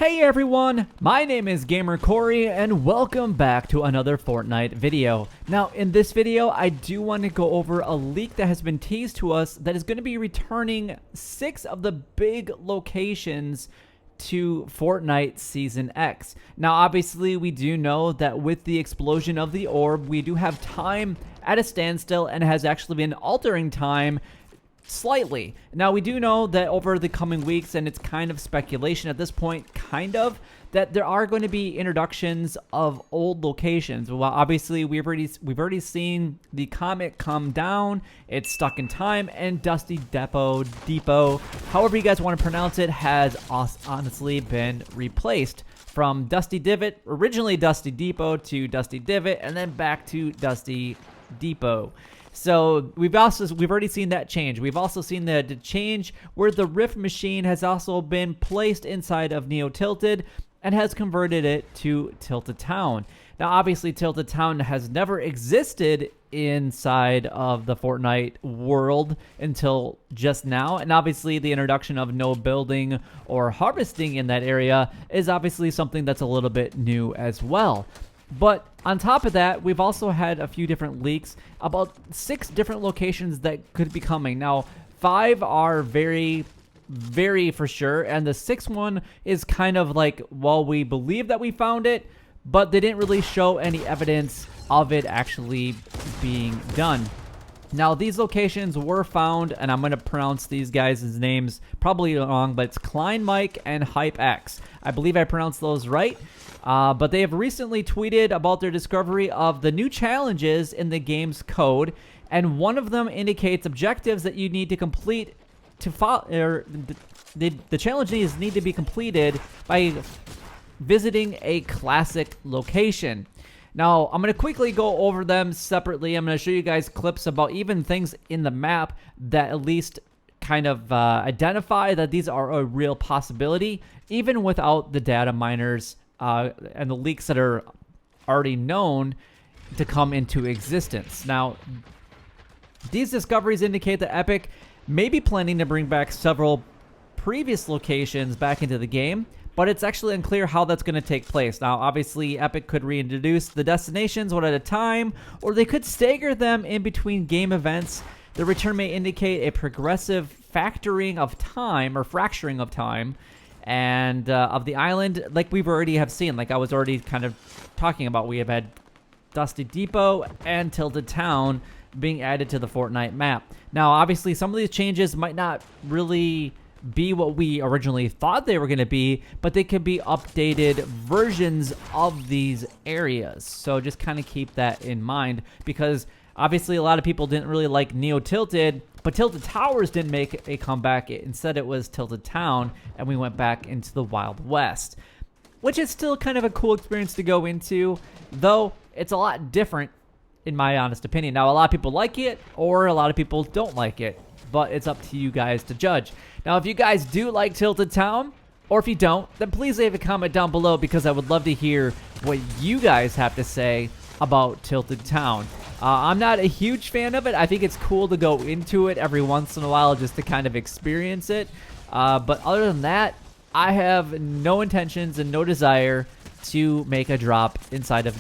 Hey everyone, my name is Gamer Corey and welcome back to another Fortnite video. Now in this video I do want to go over a leak that has been teased to us that is going to be returning 6 of the big locations to Fortnite Season X. Now obviously we do know that with the explosion of the orb we do have time at a standstill and has actually been altering time slightly. Now we do know that over the coming weeks, and it's kind of speculation at this point, that there are going to be introductions of old locations. Well, obviously we've already seen the comet come down. It's stuck in time, and Dusty Depot, however you guys want to pronounce it, has honestly been replaced from Dusty Divot, originally Dusty Depot, to Dusty Divot, and then back to Dusty Depot. So we've already seen that change. We've also seen the change where the Rift machine has also been placed inside of Neo Tilted and has converted it to Tilted Town. Now obviously Tilted Town has never existed inside of the Fortnite world until just now, and obviously the introduction of no building or harvesting in that area is obviously something that's a little bit new as well. But on top of that, we've also had a few different leaks about 6 different locations that could be coming. Now, 5 are very for sure, and the 6th one is kind of like, well, we believe that we found it, but they didn't really show any evidence of it actually being done. Now, these locations were found, and I'm going to pronounce these guys' names probably wrong, but it's Klein Mike and Hype X. I believe I pronounced those right. But they have recently tweeted about their discovery of the new challenges in the game's code, and one of them indicates objectives that you need to complete to follow. The challenges need to be completed by visiting a classic location. Now, I'm going to quickly go over them separately. I'm going to show you guys clips about even things in the map that at least kind of identify that these are a real possibility, even without the data miners and the leaks that are already known to come into existence. Now, these discoveries indicate that Epic may be planning to bring back several previous locations back into the game, but it's actually unclear how that's going to take place. Now, obviously, Epic could reintroduce the destinations one at a time, or they could stagger them in between game events. The return may indicate a progressive factoring of time, or fracturing of time, and of the island, like we've already have seen. Like I was already kind of talking about, we have had Dusty Depot and Tilted Town being added to the Fortnite map. Now, obviously, some of these changes might not really be what we originally thought they were going to be, but they could be updated versions of these areas. So just kind of keep that in mind, because obviously a lot of people didn't really like Neo Tilted, but Tilted Towers didn't make a comeback. Instead, it was Tilted Town, and we went back into the Wild West, which is still kind of a cool experience to go into, though it's a lot different in my honest opinion. Now, a lot of people like it, or a lot of people don't like it, but it's up to you guys to judge. Now, if you guys do like Tilted Town, or if you don't, then please leave a comment down below, because I would love to hear what you guys have to say about Tilted Town. I'm not a huge fan of it. I think it's cool to go into it every once in a while just to kind of experience it. But other than that, I have no intentions and no desire to make a drop inside of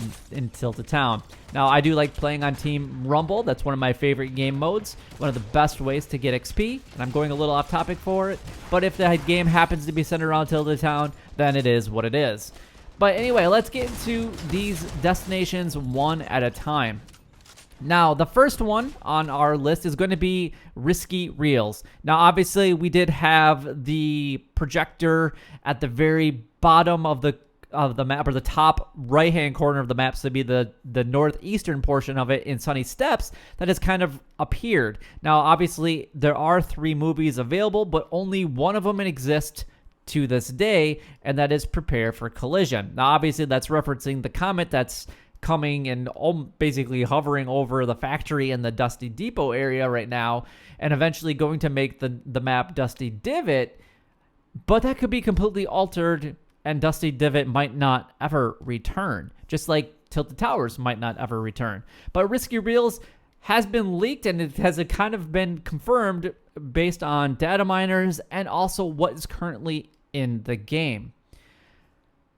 Tilted Town. Now, I do like playing on Team Rumble. That's one of my favorite game modes, one of the best ways to get XP, and I'm going a little off topic for it. But if the game happens to be centered around Tilted Town, then it is what it is. But anyway, let's get into these destinations one at a time. Now, the first one on our list is going to be Risky Reels. Now, obviously, we did have the projector at the very bottom of the map, or the top right-hand corner of the map, so to be the northeastern portion of it in Sunny Steps, that has kind of appeared. Now, obviously, there are 3 movies available, but only one of them exists to this day, and that is Prepare for Collision. Now, obviously, that's referencing the comet that's coming and basically hovering over the factory in the Dusty Depot area right now, and eventually going to make the map Dusty Divot, but that could be completely altered, and Dusty Divot might not ever return, just like Tilted Towers might not ever return. But Risky Reels has been leaked, and it has kind of been confirmed based on data miners and also what is currently in the game.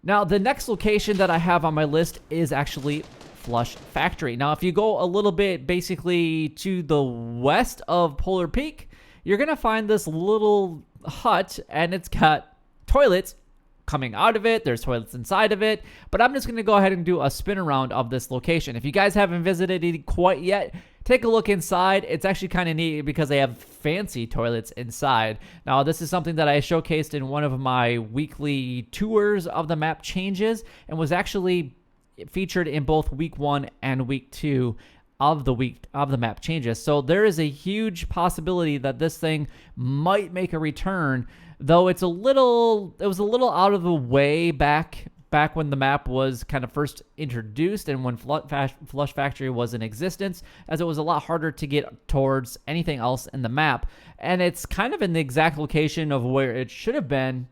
Now, the next location that I have on my list is actually Flush Factory. Now, if you go a little bit basically to the west of Polar Peak, you're going to find this little hut, and it's got toilets coming out of it. There's toilets inside of it, but I'm just going to go ahead and do a spin around of this location. If you guys haven't visited it quite yet, take a look inside. It's actually kind of neat because they have fancy toilets inside. Now, this is something that I showcased in one of my weekly tours of the map changes and was actually featured in both week 1 and week 2 of the map changes. So there is a huge possibility that this thing might make a return, though it was a little out of the way back when the map was kind of first introduced and when Flush Factory was in existence, as it was a lot harder to get towards anything else in the map. And it's kind of in the exact location of where it should have been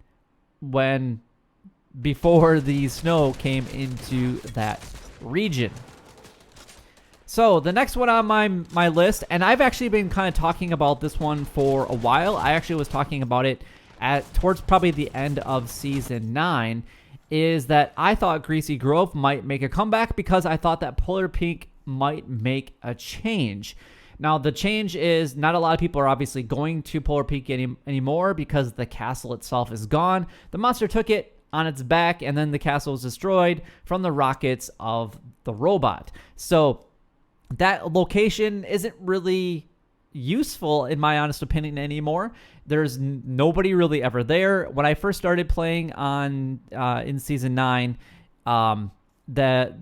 before the snow came into that region. So the next one on my list, and I've actually been kind of talking about this one for a while. I actually was talking about it towards probably the end of Season 9, is that I thought Greasy Grove might make a comeback because I thought that Polar Peak might make a change. Now, the change is not a lot of people are obviously going to Polar Peak anymore because the castle itself is gone. The monster took it on its back, and then the castle was destroyed from the rockets of the robot. So that location isn't really useful, in my honest opinion, anymore. There's nobody really ever there. When I first started playing on in Season 9, the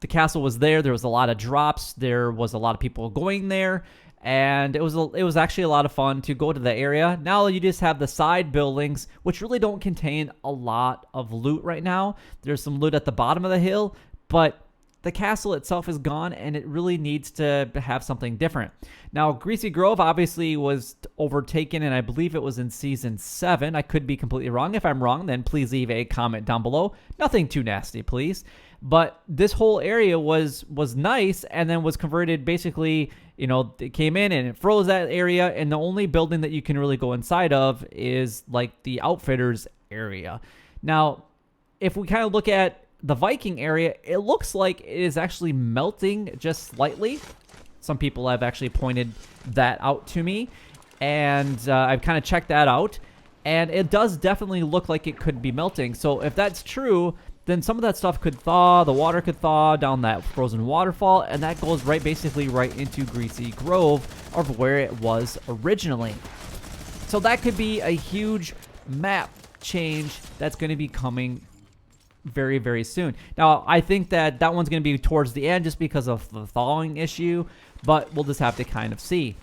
castle was there. There was a lot of drops. There was a lot of people going there, and it was actually a lot of fun to go to the area. Now you just have the side buildings, which really don't contain a lot of loot right now. There's some loot at the bottom of the hill, but the castle itself is gone, and it really needs to have something different. Now, Greasy Grove obviously was overtaken, and I believe it was in Season 7. I could be completely wrong. If I'm wrong, then please leave a comment down below. Nothing too nasty, please. But this whole area was nice, and then was converted basically, it came in and it froze that area, and the only building that you can really go inside of is like the Outfitters area. Now, if we kind of look at the Viking area, it looks like it is actually melting just slightly. Some people have actually pointed that out to me, and I've kind of checked that out, and it does definitely look like it could be melting. So if that's true, then some of that stuff could thaw, the water could thaw down that frozen waterfall, and that goes basically right into Greasy Grove of where it was originally. So that could be a huge map change that's going to be coming very, very soon. Now, I think that one's going to be towards the end just because of the thawing issue, but we'll just have to kind of see.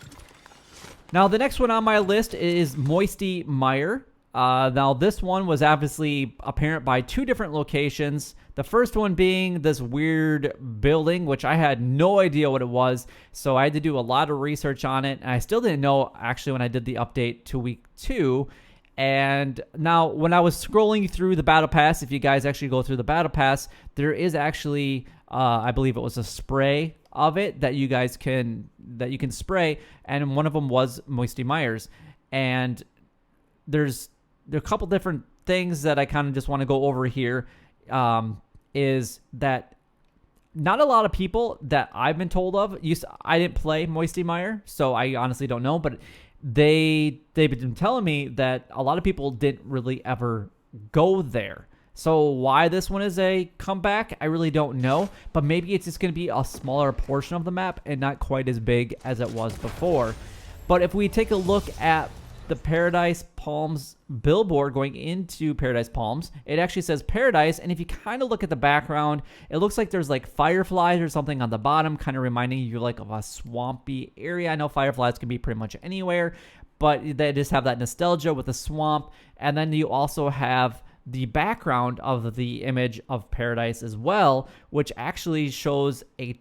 Now, the next one on my list is Moisty Mire. Now, this one was obviously apparent by two different locations. The first one being this weird building, which I had no idea what it was, so I had to do a lot of research on it, and I still didn't know, actually, when I did the update to week 2. And now, when I was scrolling through the Battle Pass, if you guys actually go through the Battle Pass, there is actually, I believe it was a spray of it that you can spray, and one of them was Moisty Myers. And there are a couple different things that I kind of just want to go over here. Is that not a lot of people that I've been told of I didn't play Moisty Meyer, so I honestly don't know, but they've been telling me that a lot of people didn't really ever go there. So why this one is a comeback, I really don't know, but maybe it's just going to be a smaller portion of the map and not quite as big as it was before. But if we take a look at the Paradise Palms billboard going into Paradise Palms, it actually says Paradise, and if you kind of look at the background, it looks like there's like fireflies or something on the bottom, kind of reminding you like of a swampy area. I know fireflies can be pretty much anywhere, but they just have that nostalgia with the swamp. And then you also have the background of the image of Paradise as well, which actually shows a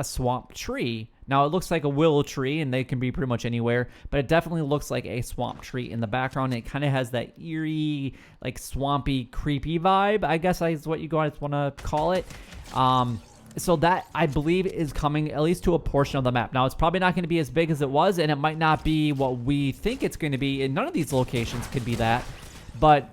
swamp tree. Now, it looks like a willow tree, and they can be pretty much anywhere, but it definitely looks like a swamp tree in the background. It kind of has that eerie, like swampy, creepy vibe, I guess is what you guys want to call it. So that, I believe, is coming at least to a portion of the map. Now, it's probably not going to be as big as it was, and it might not be what we think it's going to be, and none of these locations could be that, but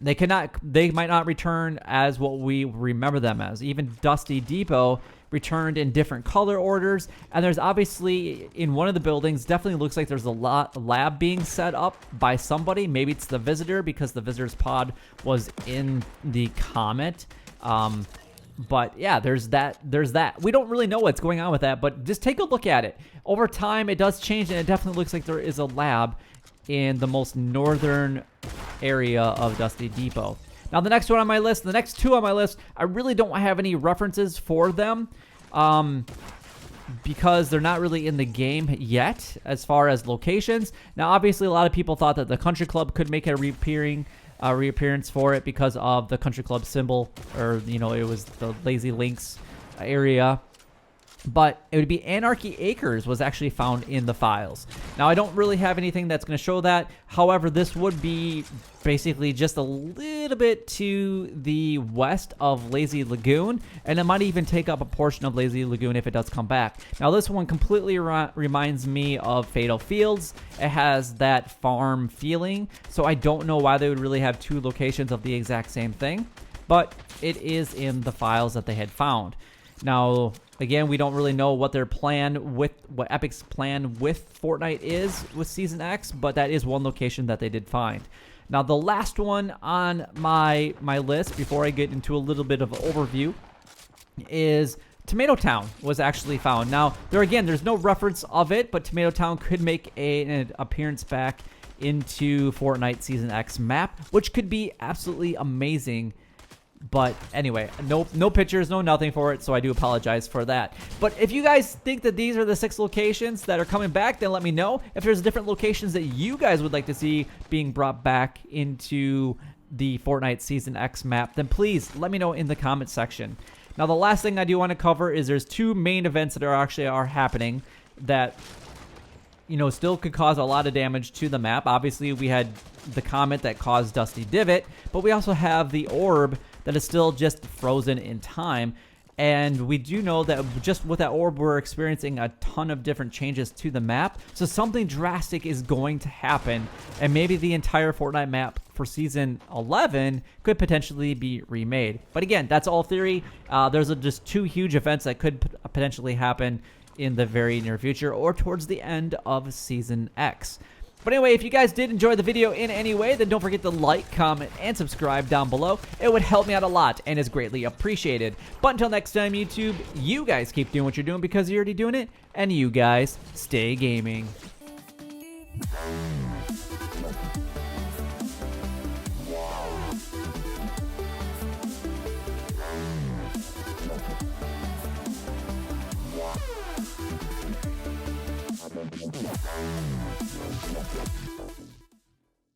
they might not return as what we remember them as. Even Dusty Depot returned in different color orders, and there's obviously in one of the buildings definitely looks like there's a lab being set up by somebody. Maybe it's the visitor because the visitor's pod was in the comet. But yeah, there's that. We don't really know what's going on with that, but just take a look at it. Over time, it does change, and it definitely looks like there is a lab in the most northern area of Dusty Depot. Now, the next one on my list, the next two on my list, I really don't have any references for them because they're not really in the game yet as far as locations. Now, obviously, a lot of people thought that the Country Club could make a reappearance for it because of the Country Club symbol, or, you know, it was the Lazy Links area. But it would be Anarchy Acres was actually found in the files. Now, I don't really have anything that's going to show that. However, this would be basically just a little bit to the west of Lazy Lagoon, and it might even take up a portion of Lazy Lagoon if it does come back. Now, this one completely reminds me of Fatal Fields. It has that farm feeling, so I don't know why they would really have two locations of the exact same thing, but it is in the files that they had found. Now, again, we don't really know what their plan with what Epic's plan with Fortnite is with Season X, but that is one location that they did find. Now, the last one on my list before I get into a little bit of an overview is Tomato Town was actually found. Now, there's no reference of it, but Tomato Town could make an appearance back into Fortnite Season X map, which could be absolutely amazing. But anyway, no pictures, no nothing for it, so I do apologize for that. But if you guys think that these are the 6 locations that are coming back, then let me know. If there's different locations that you guys would like to see being brought back into the Fortnite Season X map, then please let me know in the comment section. Now, the last thing I do want to cover is there's 2 main events that are happening that, you know, still could cause a lot of damage to the map. Obviously, we had the comet that caused Dusty Divot, but we also have the orb that is still just frozen in time. And we do know that just with that orb, we're experiencing a ton of different changes to the map. So something drastic is going to happen, and maybe the entire Fortnite map for Season 11 could potentially be remade. But again, that's all theory. There's just 2 huge events that could potentially happen in the very near future or towards the end of Season X. But anyway, if you guys did enjoy the video in any way, then don't forget to like, comment, and subscribe down below. It would help me out a lot and is greatly appreciated. But until next time, YouTube, you guys keep doing what you're doing because you're already doing it, and you guys stay gaming.